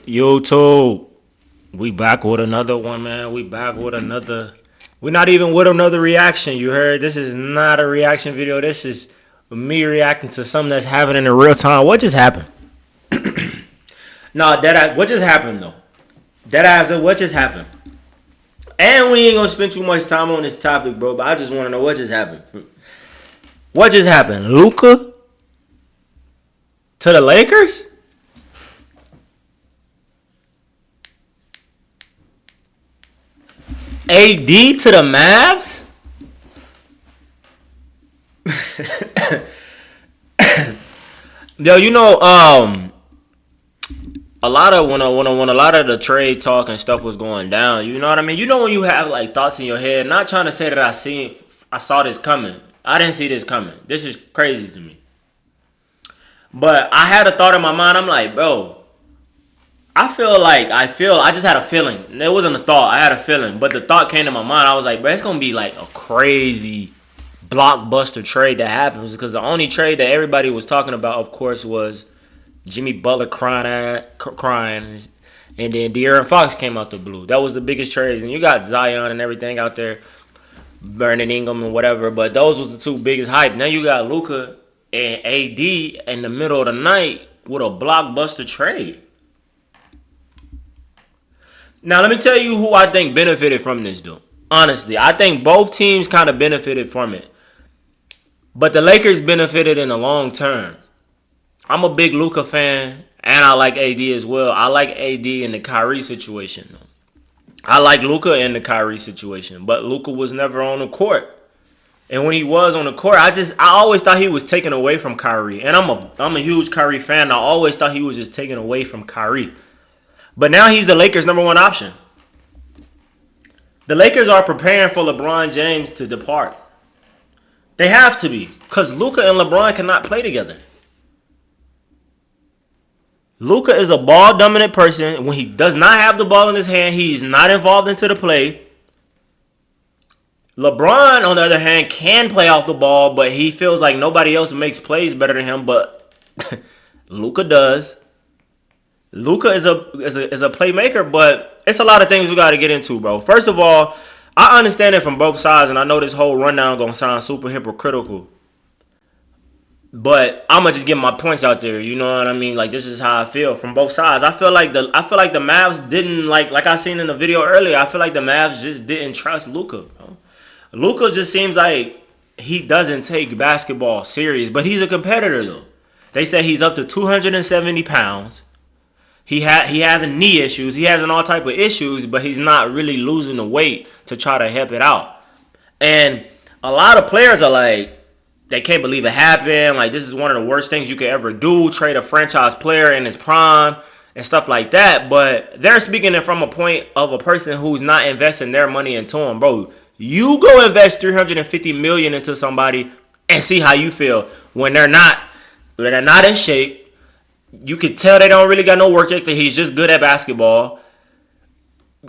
YouTube, we back with another one, man. We back with another. We're not even with another reaction. You heard? This is not a reaction video. This is me reacting to something that's happening in real time. What just happened? No, deadass. What just happened though? Deadass. What just happened? And we ain't gonna spend too much time on this topic, bro. But I just want to know what just happened. What just happened? Luka to the Lakers? AD to the Mavs? Yo, a lot of when a lot of the trade talk and stuff was going down, you know what I mean? You know when you have like thoughts in your head, not trying to say that I saw this coming. I didn't see this coming. This is crazy to me. But I had a thought in my mind. I'm like, bro, I just had a feeling. It wasn't a thought. I had a feeling. But the thought came to my mind. I was like, bro, it's going to be like a crazy blockbuster trade that happens. Because the only trade that everybody was talking about, of course, was Jimmy Butler crying. And then De'Aaron Fox came out the blue. That was the biggest trades. And you got Zion and everything out there. Brandon Ingram and whatever. But those was the two biggest hype. Now you got Luka and AD in the middle of the night with a blockbuster trade. Now, let me tell you who I think benefited from this, though. Honestly, I think both teams kind of benefited from it. But the Lakers benefited in the long term. I'm a big Luka fan, and I like AD as well. I like AD in the Kyrie situation, though. I like Luka in the Kyrie situation, but Luka was never on the court. And when he was on the court, I always thought he was taken away from Kyrie. And I'm a huge Kyrie fan. I always thought he was just taken away from Kyrie. But now he's the Lakers' number one option. The Lakers are preparing for LeBron James to depart. They have to be. Because Luka and LeBron cannot play together. Luka is a ball-dominant person. When he does not have the ball in his hand, he's not involved into the play. LeBron, on the other hand, can play off the ball, but he feels like nobody else makes plays better than him. But Luka does. Luka is a playmaker, but it's a lot of things we got to get into, bro. First of all, I understand it from both sides, and I know this whole rundown going to sound super hypocritical. But I'm going to just get my points out there, you know what I mean? Like, this is how I feel from both sides. I feel like the Mavs didn't, like I seen in the video earlier, I feel like the Mavs just didn't trust Luka, bro. Luka just seems like he doesn't take basketball serious, but he's a competitor, though. They say he's up to 270 pounds. He having knee issues. He having all type of issues, but he's not really losing the weight to try to help it out. And a lot of players are like, they can't believe it happened. Like, this is one of the worst things you could ever do. Trade a franchise player in his prime and stuff like that. But they're speaking it from a point of a person who's not investing their money into him, bro. You go invest $350 million into somebody and see how you feel when they're not in shape. You could tell they don't really got no work ethic. He's just good at basketball.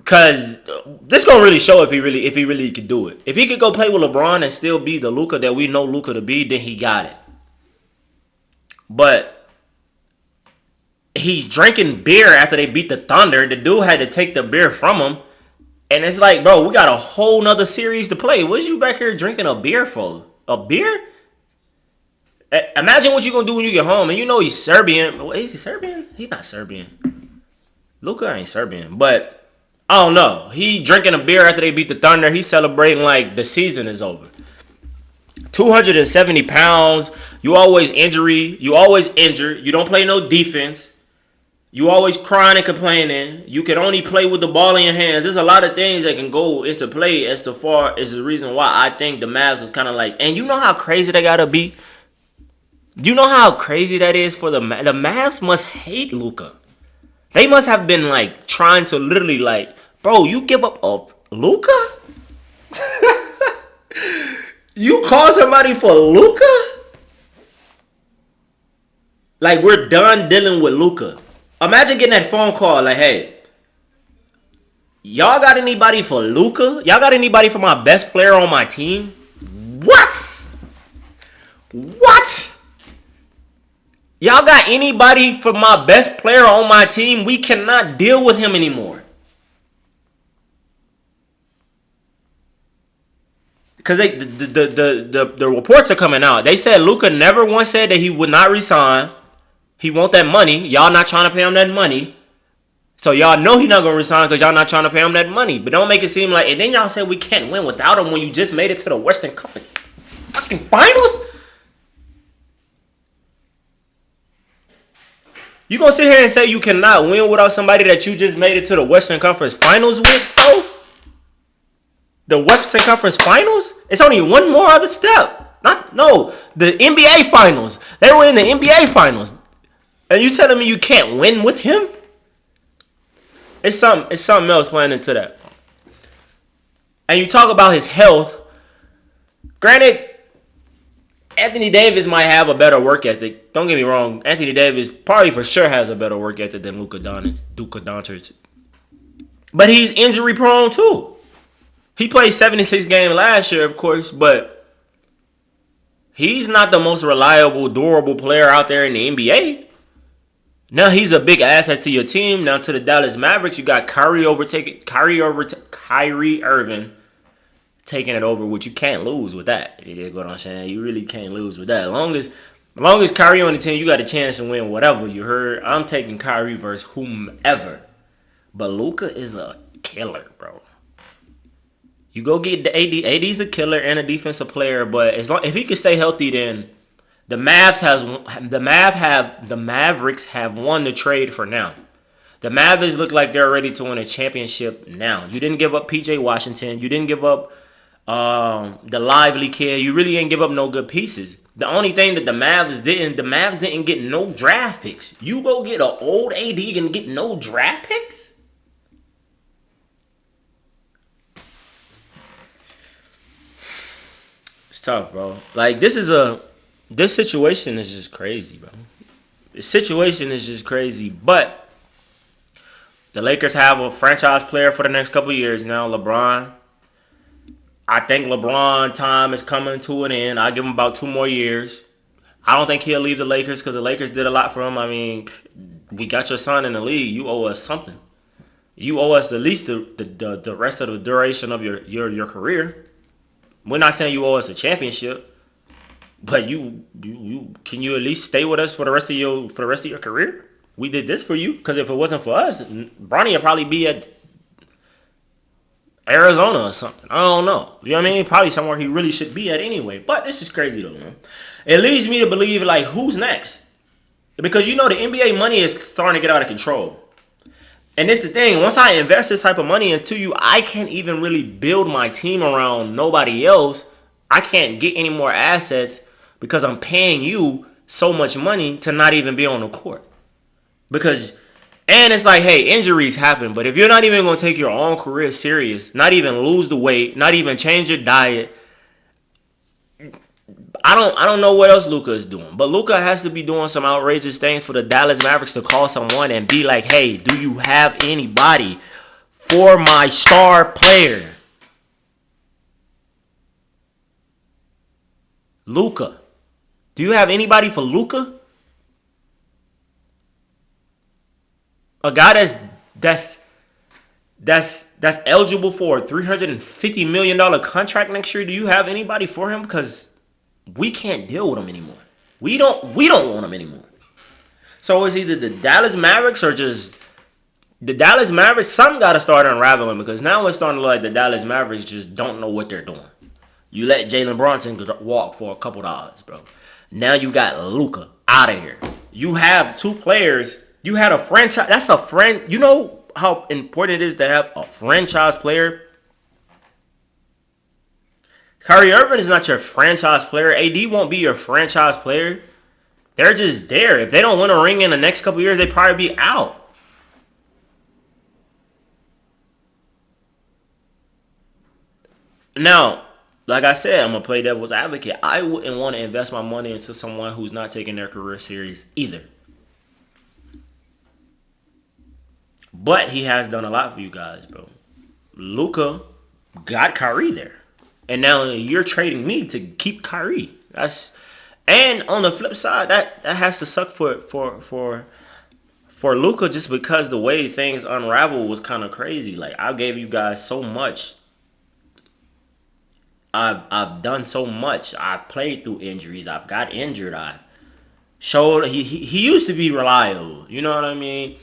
Cause this gonna really show if he really could do it. If he could go play with LeBron and still be the Luka that we know Luka to be, then he got it. But he's drinking beer after they beat the Thunder. The dude had to take the beer from him. And it's like, bro, we got a whole nother series to play. What's you back here drinking a beer for? A beer? Imagine what you're going to do when you get home. And you know he's Serbian. Is he Serbian? He's not Serbian. Luka ain't Serbian. But I don't know. He drinking a beer after they beat the Thunder. He's celebrating like the season is over. 270 pounds. You always injured. You don't play no defense. You always crying and complaining. You can only play with the ball in your hands. There's a lot of things that can go into play as far as the reason why I think the Mavs was kind of like. And you know how crazy they got to be? You know how crazy that is for the Mavs must hate Luka. They must have been like trying to literally like, bro, you give up Luka? You call somebody for Luka? Like, we're done dealing with Luka. Imagine getting that phone call like, hey, y'all got anybody for Luka? Y'all got anybody for my best player on my team? What? Y'all got anybody for my best player on my team? We cannot deal with him anymore. Because the reports are coming out. They said Luka never once said that he would not resign. He want that money. Y'all not trying to pay him that money. So y'all know he not gonna resign because y'all not trying to pay him that money. But don't make it seem like, and then y'all say we can't win without him when you just made it to the Western Conference fucking finals. You gonna sit here and say you cannot win without somebody that you just made it to the Western Conference Finals with, though? The Western Conference Finals? It's only one more other step. The NBA Finals. They were in the NBA Finals. And you telling me you can't win with him? It's something else playing into that. And you talk about his health. Granted, Anthony Davis might have a better work ethic. Don't get me wrong. Anthony Davis probably for sure has a better work ethic than Luka Doncic. But he's injury prone too. He played 76 games last year, of course, but he's not the most reliable, durable player out there in the NBA. Now he's a big asset to your team. Now to the Dallas Mavericks, you got Kyrie Irving taking it over, which you can't lose with that. You get what I'm saying? You really can't lose with that. As long as Kyrie on the team, you got a chance to win whatever. You heard? I'm taking Kyrie versus whomever. But Luka is a killer, bro. You go get the AD. AD's a killer and a defensive player, but if he can stay healthy, then the Mavericks have won the trade for now. The Mavericks look like they're ready to win a championship now. You didn't give up PJ Washington. You didn't give up the lively kid. You really didn't give up no good pieces. The only thing that the Mavs didn't get no draft picks. You go get an old AD and get no draft picks? It's tough, bro. Like this situation is just crazy, bro. The situation is just crazy, but the Lakers have a franchise player for the next couple of years now, LeBron. I think LeBron time is coming to an end. I'll give him about 2 more years. I don't think he'll leave the Lakers because the Lakers did a lot for him. I mean, we got your son in the league. You owe us something. You owe us at least the rest of the duration of your career. We're not saying you owe us a championship, but you can you at least stay with us for the rest of your career? We did this for you because if it wasn't for us, Bronny would probably be at Arizona or something. I don't know. You know what I mean? Probably somewhere he really should be at anyway. But this is crazy though, man. It leads me to believe like who's next? Because you know the NBA money is starting to get out of control. And it's the thing, once I invest this type of money into you, I can't even really build my team around nobody else. I can't get any more assets because I'm paying you so much money to not even be on the court. And it's like, hey, injuries happen, but if you're not even going to take your own career serious, not even lose the weight, not even change your diet, I don't know what else Luka is doing. But Luka has to be doing some outrageous things for the Dallas Mavericks to call someone and be like, hey, do you have anybody for my star player? Luka. Do you have anybody for Luka? A guy that's eligible for a $350 million contract next year. Do you have anybody for him? Because we can't deal with him anymore. We don't want him anymore. So it's either the Dallas Mavericks or just the Dallas Mavericks. Something got to start unraveling because now it's starting to look like the Dallas Mavericks just don't know what they're doing. You let Jalen Brunson walk for a couple dollars, bro. Now you got Luka out of here. You have 2 players. You had a franchise. That's a friend. You know how important it is to have a franchise player. Kyrie Irving is not your franchise player. AD won't be your franchise player. They're just there. If they don't win a ring in the next couple years, they probably be out. Now, like I said, I'm going to play devil's advocate. I wouldn't want to invest my money into someone who's not taking their career serious either. But he has done a lot for you guys, bro. Luka got Kyrie there. And now you're trading me to keep Kyrie. And on the flip side, that has to suck for Luka, just because the way things unravel was kind of crazy. Like, I gave you guys so much. I've done so much. I've played through injuries. I've got injured. I've showed he used to be reliable. You know what I mean?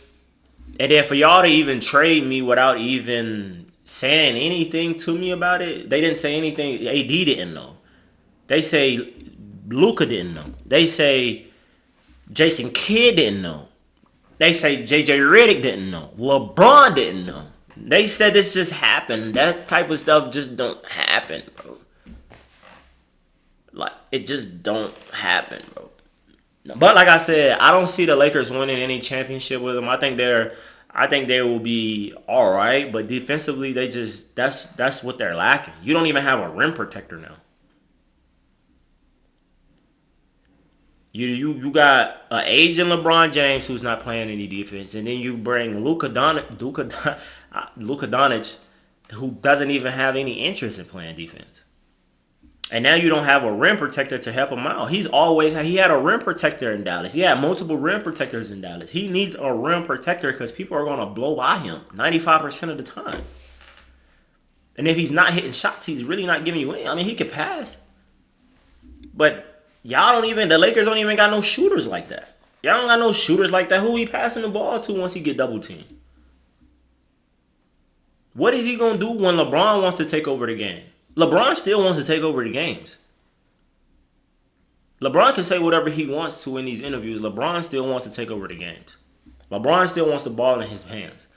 And then for y'all to even trade me without even saying anything to me about it, they didn't say anything. AD didn't know. They say Luka didn't know. They say Jason Kidd didn't know. They say JJ Redick didn't know. LeBron didn't know. They said this just happened. That type of stuff just don't happen, bro. Like, it just don't happen, bro. But like I said, I don't see the Lakers winning any championship with them. I think they will be all right, but defensively, they just that's what they're lacking. You don't even have a rim protector now. You got an aging LeBron James who's not playing any defense, and then you bring Luka Doncic, who doesn't even have any interest in playing defense. And now you don't have a rim protector to help him out. He had a rim protector in Dallas. He had multiple rim protectors in Dallas. He needs a rim protector because people are going to blow by him 95% of the time. And if he's not hitting shots, he's really not giving you any. I mean, he could pass. But the Lakers don't even got no shooters like that. Y'all don't got no shooters like that. Who he passing the ball to once he get double teamed? What is he going to do when LeBron wants to take over the game? LeBron still wants to take over the games. LeBron can say whatever he wants to in these interviews. LeBron still wants to take over the games. LeBron still wants the ball in his hands.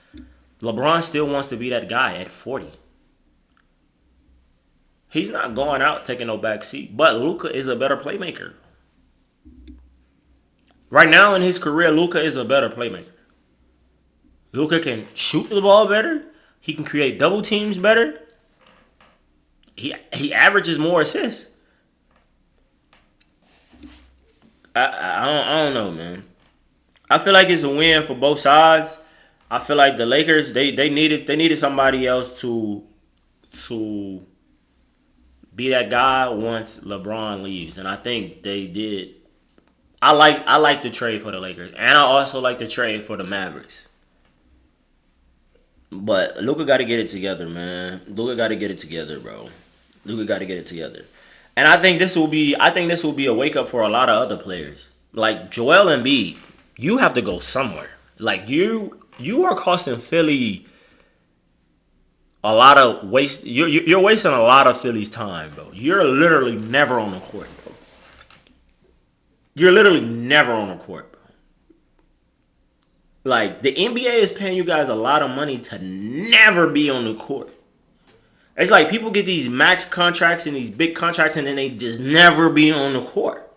LeBron still wants to be that guy at 40. He's not going out taking no back seat, but Luka is a better playmaker. Right now in his career, Luka is a better playmaker. Luka can shoot the ball better. He can create double teams better. He averages more assists. I don't know, man. I feel like it's a win for both sides. I feel like the Lakers they needed somebody else to be that guy once LeBron leaves, and I think they did. I like the trade for the Lakers, and I also like the trade for the Mavericks. But Luka got to get it together, man. Luka got to get it together, bro. Luka got to get it together. And I think this will be a wake up for a lot of other players. Like Joel Embiid, you have to go somewhere. Like you are costing Philly a lot of waste. You're wasting a lot of Philly's time, bro. You're literally never on the court, bro. You're literally never on the court, bro. Like the NBA is paying you guys a lot of money to never be on the court. It's like people get these max contracts and these big contracts and then they just never be on the court.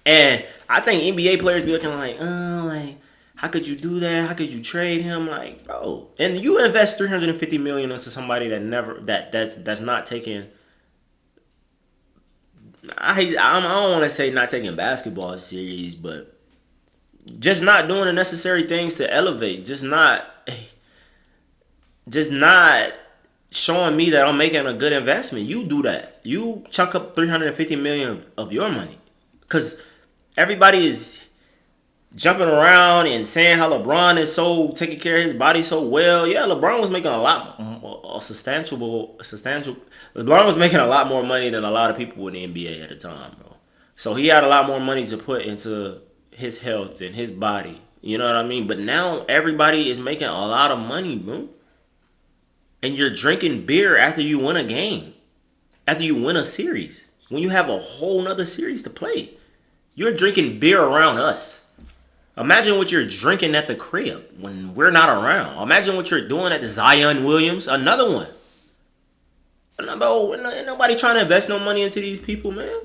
And I think NBA players be looking like, oh, like, how could you do that? How could you trade him? Like, bro. And you invest $350 million into somebody that's not taking. I don't want to say not taking basketball serious, but just not doing the necessary things to elevate. Just not showing me that I'm making a good investment. You do that. You chunk up $350 million of your money, because everybody is jumping around and saying how LeBron is so taking care of his body so well. Yeah, LeBron was making LeBron was making a lot more money than a lot of people in the NBA at the time, bro. So he had a lot more money to put into his health and his body. You know what I mean? But now everybody is making a lot of money, bro. And you're drinking beer after you win a game, after you win a series, when you have a whole nother series to play. You're drinking beer around us. Imagine what you're drinking at the crib when we're not around. Imagine what you're doing at the Zion Williams, another one. Bro, ain't nobody trying to invest no money into these people, man.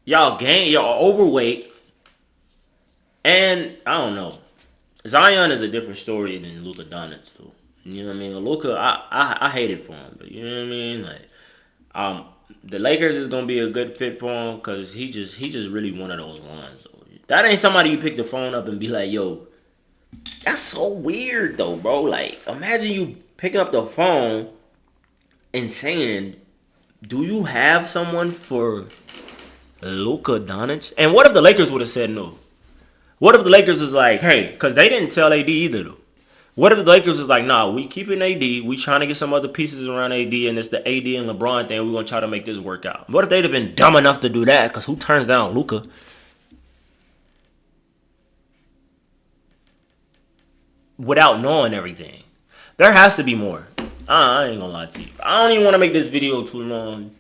Y'all overweight. And I don't know. Zion is a different story than Luka Doncic, though. You know what I mean? Luka, I hate it for him, but you know what I mean? Like, the Lakers is gonna be a good fit for him because he just really one of those ones. Though. That ain't somebody you pick the phone up and be like, yo, that's so weird though, bro. Like, imagine you picking up the phone and saying Do you have someone for Luka Doncic? And what if the Lakers would have said no? What if the Lakers was like, hey, because they didn't tell AD either though. What if the Lakers was like, nah, we keeping AD, we trying to get some other pieces around AD, and it's the AD and LeBron thing. We're gonna try to make this work out. What if they'd have been dumb enough to do that? Because who turns down Luka without knowing everything? There has to be more. I ain't gonna lie to you. I don't even want to make this video too long,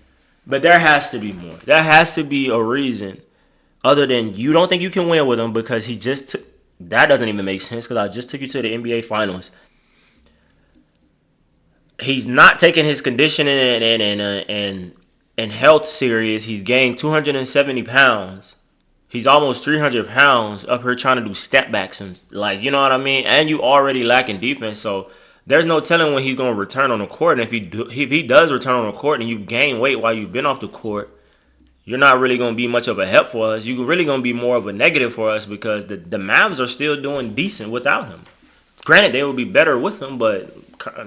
but there has to be more. There has to be a reason other than you don't think you can win with him because he just took. That doesn't even make sense because I just took you to the NBA Finals. He's not taking his conditioning and health serious. He's gained 270 pounds. He's almost 300 pounds up here trying to do step backs and like you know what I mean. And you already lacking defense, so there's no telling when he's going to return on the court. And if he does return on the court and you've gained weight while you've been off the court, you're not really going to be much of a help for us. You're really going to be more of a negative for us because the Mavs are still doing decent without him. Granted, they would be better with him, but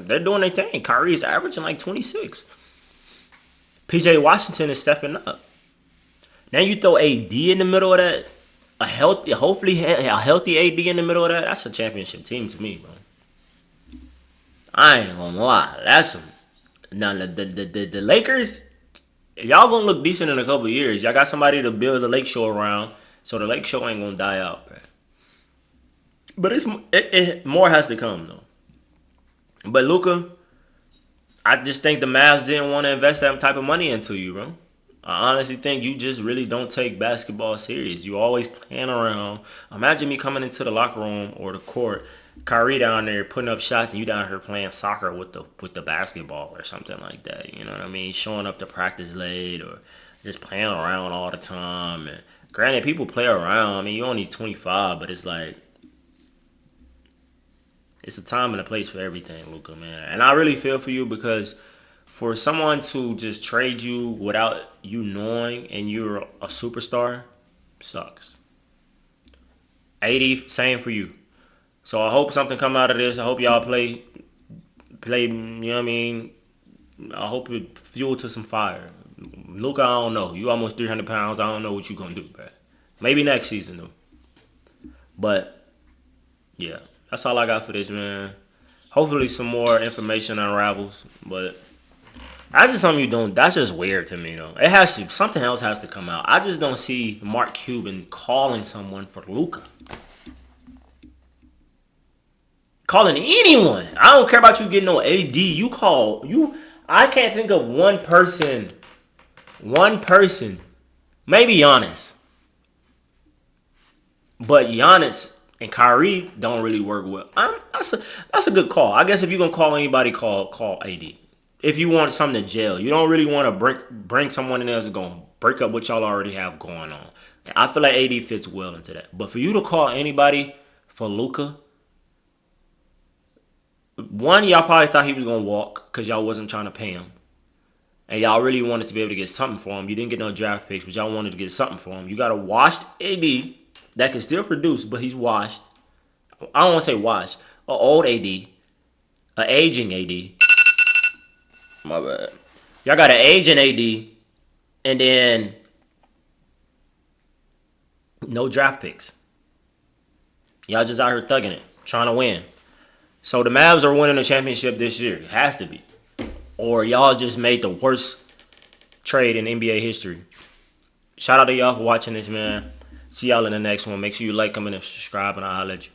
they're doing their thing. Kyrie is averaging like 26. PJ Washington is stepping up. Now you throw AD in the middle of that, hopefully a healthy AD in the middle of that. That's a championship team to me, bro. I ain't gonna lie. That's some. Now the Lakers, y'all gonna look decent in a couple years. Y'all got somebody to build the Lake Show around, so the Lake Show ain't gonna die out, bro. But more has to come though. But Luka, I just think the Mavs didn't want to invest that type of money into you, bro. I honestly think you just really don't take basketball serious. You always playing around. Imagine me coming into the locker room or the court, Kyrie down there putting up shots, and you down here playing soccer with the basketball or something like that. You know what I mean? Showing up to practice late or just playing around all the time. And granted, people play around. I mean, you're only 25, but it's like it's a time and a place for everything, Luka, man. And I really feel for you because for someone to just trade you without you knowing and you're a superstar sucks. 80, same for you. So I hope something come out of this. I hope y'all play. You know what I mean? I hope it fuel to some fire. Luka, I don't know. You almost 300 pounds. I don't know what you gonna do, bro. Maybe next season though. But yeah, that's all I got for this, man. Hopefully some more information unravels, but that's just something you don't. That's just weird to me, though. It has to. Something else has to come out. I just don't see Mark Cuban calling someone for Luka. Calling anyone. I don't care about you getting no AD. You call you. I can't think of one person. One person. Maybe Giannis. But Giannis and Kyrie don't really work well. That's a good call. I guess if you're gonna call anybody, call AD. If you want something to gel, you don't really want to bring someone in there that's gonna break up what y'all already have going on. I feel like AD fits well into that. But for you to call anybody for Luka, one, y'all probably thought he was gonna walk because y'all wasn't trying to pay him. And y'all really wanted to be able to get something for him. You didn't get no draft picks, but y'all wanted to get something for him. You got a washed AD that can still produce, but he's washed. I don't want to say washed. An old AD. An aging AD. My bad. Y'all got an aging AD. And then no draft picks. Y'all just out here thugging it. Trying to win. So the Mavs are winning the championship this year. It has to be. Or y'all just made the worst trade in NBA history. Shout out to y'all for watching this, man. See y'all in the next one. Make sure you like, comment, and subscribe, and I'll holler at you.